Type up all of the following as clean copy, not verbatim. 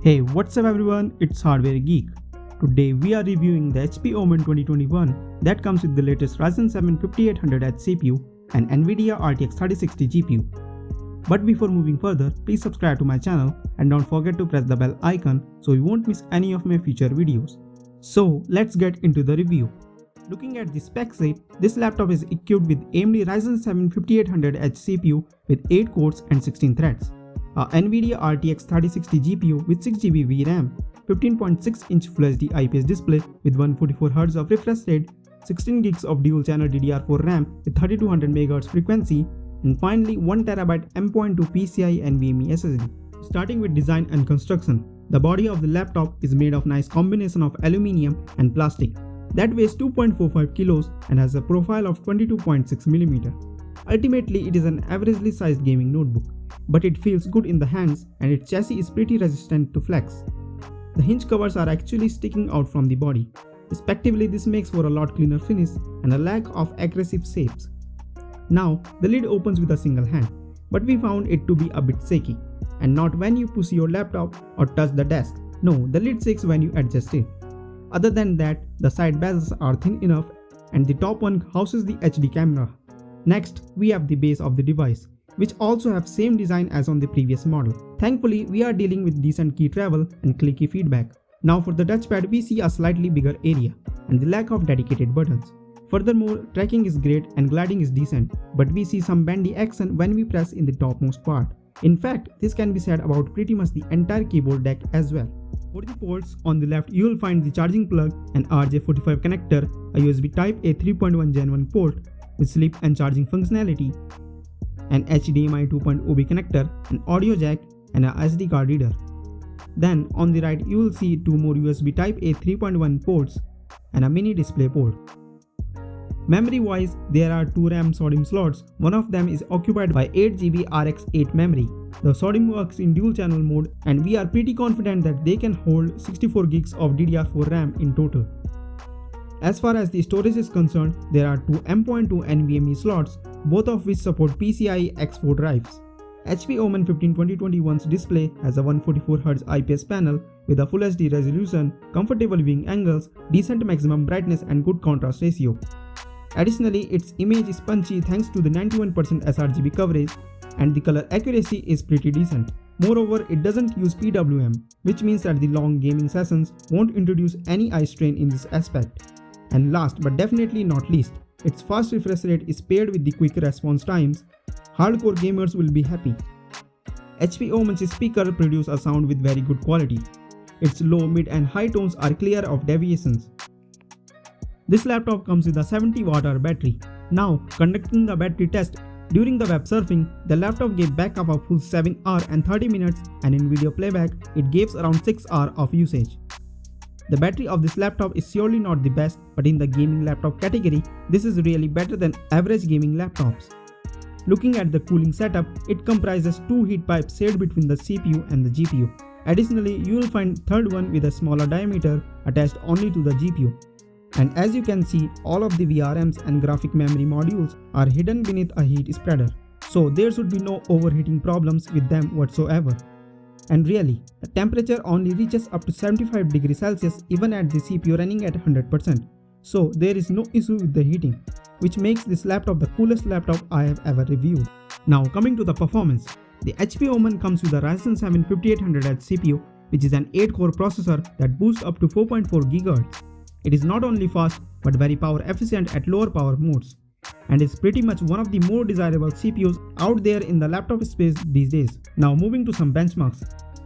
Hey, what's up everyone, it's Hardware Geek. Today we are reviewing the HP Omen 2021 that comes with the latest Ryzen 7 5800H CPU and Nvidia RTX 3060 GPU. But before moving further, please subscribe to my channel and don't forget to press the bell icon so you won't miss any of my future videos. So let's get into the review. Looking at the spec sheet, this laptop is equipped with AMD Ryzen 7 5800H CPU with 8 cores and 16 threads, a Nvidia RTX 3060 GPU with 6GB VRAM, 15.6-inch Full HD IPS display with 144Hz of refresh rate, 16GB of dual-channel DDR4 RAM with 3200 MHz frequency, and finally 1TB M.2 PCIe NVMe SSD. Starting with design and construction, the body of the laptop is made of nice combination of aluminium and plastic that weighs 2.45 kilos and has a profile of 22.6mm. Ultimately, it is an averagely sized gaming notebook, but it feels good in the hands and its chassis is pretty resistant to flex. The hinge covers are actually sticking out from the body. Respectively, this makes for a lot cleaner finish and a lack of aggressive shapes. Now, the lid opens with a single hand, but we found it to be a bit shaky, and not when you push your laptop or touch the desk. No, the lid shakes when you adjust it. Other than that, the side bezels are thin enough and the top one houses the HD camera. Next, we have the base of the device, which also have same design as on the previous model. Thankfully, we are dealing with decent key travel and clicky feedback. Now for the touchpad, we see a slightly bigger area and the lack of dedicated buttons. Furthermore, tracking is great and gliding is decent, but we see some bendy action when we press in the topmost part. In fact, this can be said about pretty much the entire keyboard deck as well. For the ports, on the left you will find the charging plug, an RJ45 connector, a USB Type-A 3.1 Gen 1 port with sleep and charging functionality, an HDMI 2.0B connector, an audio jack, and a SD card reader. Then on the right you will see two more USB Type-A 3.1 ports and a mini display port. Memory wise, there are two RAM SODIMM slots. One of them is occupied by 8GB RX8 memory. The SODIMM works in dual channel mode and we are pretty confident that they can hold 64GB of DDR4 RAM in total. As far as the storage is concerned, there are two M.2 NVMe slots, both of which support PCIe X4 drives. HP Omen 15 2021's display has a 144Hz IPS panel with a Full HD resolution, comfortable viewing angles, decent maximum brightness and good contrast ratio. Additionally, its image is punchy thanks to the 91% sRGB coverage and the color accuracy is pretty decent. Moreover, it doesn't use PWM, which means that the long gaming sessions won't introduce any eye strain in this aspect. And last but definitely not least, its fast refresh rate is paired with the quick response times. Hardcore gamers will be happy. HP Omen's speaker produce a sound with very good quality. Its low, mid and high tones are clear of deviations. This laptop comes with a 70Wh battery. Now, conducting the battery test, during the web surfing, the laptop gave backup of full 7 hours and 30 minutes and in video playback, it gives around 6 hours of usage. The battery of this laptop is surely not the best, but in the gaming laptop category, this is really better than average gaming laptops. Looking at the cooling setup, it comprises two heat pipes shared between the CPU and the GPU. Additionally, you will find third one with a smaller diameter attached only to the GPU. And as you can see, all of the VRMs and graphic memory modules are hidden beneath a heat spreader, so there should be no overheating problems with them whatsoever. And really, the temperature only reaches up to 75 degrees Celsius even at the CPU running at 100%, so there is no issue with the heating, which makes this laptop the coolest laptop I have ever reviewed. Now coming to the performance, the HP Omen comes with a Ryzen 7 5800H CPU, which is an 8-core processor that boosts up to 4.4 GHz. It is not only fast but very power efficient at lower power modes, and is pretty much one of the more desirable CPUs out there in the laptop space these days. Now moving to some benchmarks.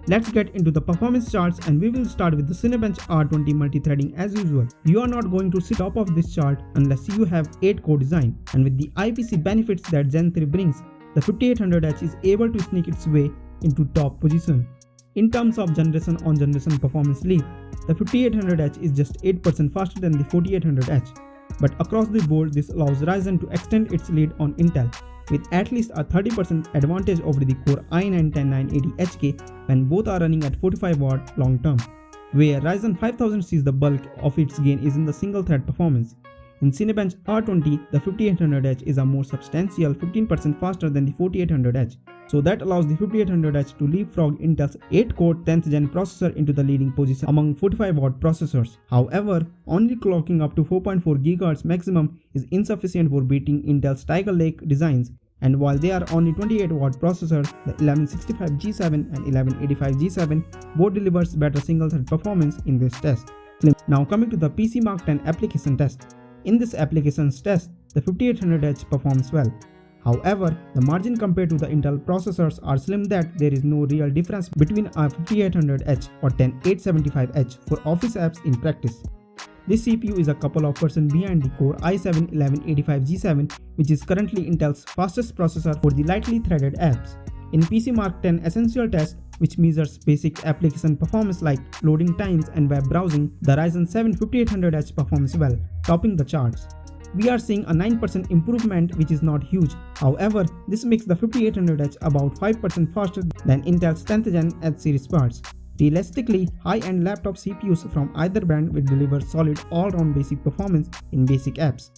Let's get into the performance charts and we will start with the Cinebench R20 multithreading as usual. You are not going to sit top of this chart unless you have 8-core design, and with the IPC benefits that Gen 3 brings, the 5800H is able to sneak its way into top position. In terms of generation on generation performance leap, the 5800H is just 8% faster than the 4800H, but across the board this allows Ryzen to extend its lead on Intel, with at least a 30% advantage over the Core i9-10980HK when both are running at 45W long term, where Ryzen 5000 sees the bulk of its gain is in the single thread performance. In Cinebench R20, the 5800H is a more substantial 15% faster than the 4800H, So that allows the 5800H to leapfrog Intel's 8-core 10th gen processor into the leading position among 45-watt processors. However, only clocking up to 4.4 GHz maximum is insufficient for beating Intel's Tiger Lake designs, and while they are only 28-watt processors, the 1165G7 and 1185G7 both delivers better single-thread performance in this test. Now coming to the PC Mark 10 application test. In this applications test, the 5800H performs well. However, the margin compared to the Intel processors are slim that there is no real difference between a 5800H or 10875H for office apps in practice. This CPU is a couple of percent behind the Core i7 1185G7, which is currently Intel's fastest processor for the lightly threaded apps. In PC Mark 10 Essential Test, which measures basic application performance like loading times and web browsing, the Ryzen 7 5800H performs well, topping the charts. We are seeing a 9% improvement, which is not huge. However, this makes the 5800H about 5% faster than Intel's 10th gen H series parts. Realistically, high-end laptop CPUs from either brand will deliver solid all-round basic performance in basic apps.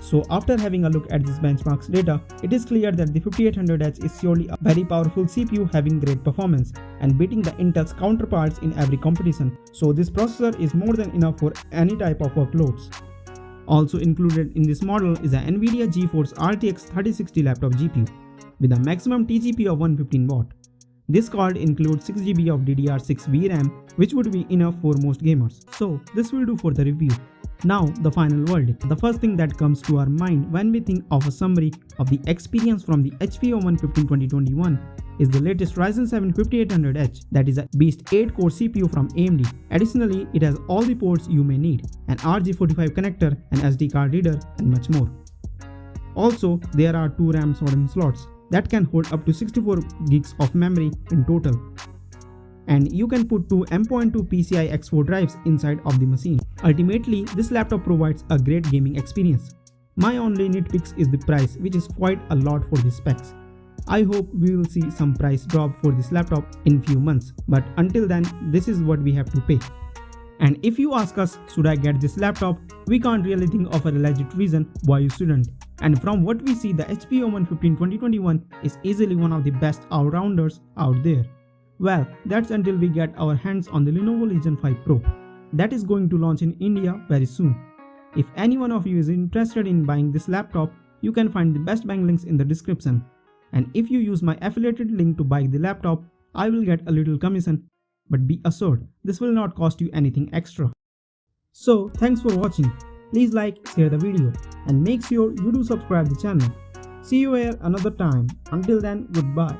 So after having a look at this benchmarks data, it is clear that the 5800H is surely a very powerful CPU having great performance and beating the Intel's counterparts in every competition. So this processor is more than enough for any type of workloads. Also included in this model is an Nvidia GeForce RTX 3060 laptop GPU with a maximum TGP of 115 watt. This card includes 6GB of DDR6 VRAM, which would be enough for most gamers. So this will do for the review. Now the final verdict. The first thing that comes to our mind when we think of a summary of the experience from the HP Omen 15 2021 is the latest Ryzen 7 5800H, that is a beast 8-core CPU from AMD. Additionally, it has all the ports you may need, an RJ45 connector, an SD card reader, and much more. Also, there are 2 RAM soldering slots that can hold up to 64 gigs of memory in total. And you can put 2 M.2 PCI X4 drives inside of the machine. Ultimately, this laptop provides a great gaming experience. My only nitpicks is the price, which is quite a lot for the specs. I hope we will see some price drop for this laptop in few months, but until then, this is what we have to pay. And if you ask us, should I get this laptop, we can't really think of a legit reason why you shouldn't. And from what we see, the HP Omen 15 2021 is easily one of the best all-rounders out there. Well, that's until we get our hands on the Lenovo Legion 5 Pro. That is going to launch in India very soon. If any one of you is interested in buying this laptop, you can find the best buying links in the description. And if you use my affiliated link to buy the laptop, I will get a little commission. But be assured, this will not cost you anything extra. So, thanks for watching. Please like, share the video, and make sure you do subscribe the channel. See you here another time. Until then, goodbye.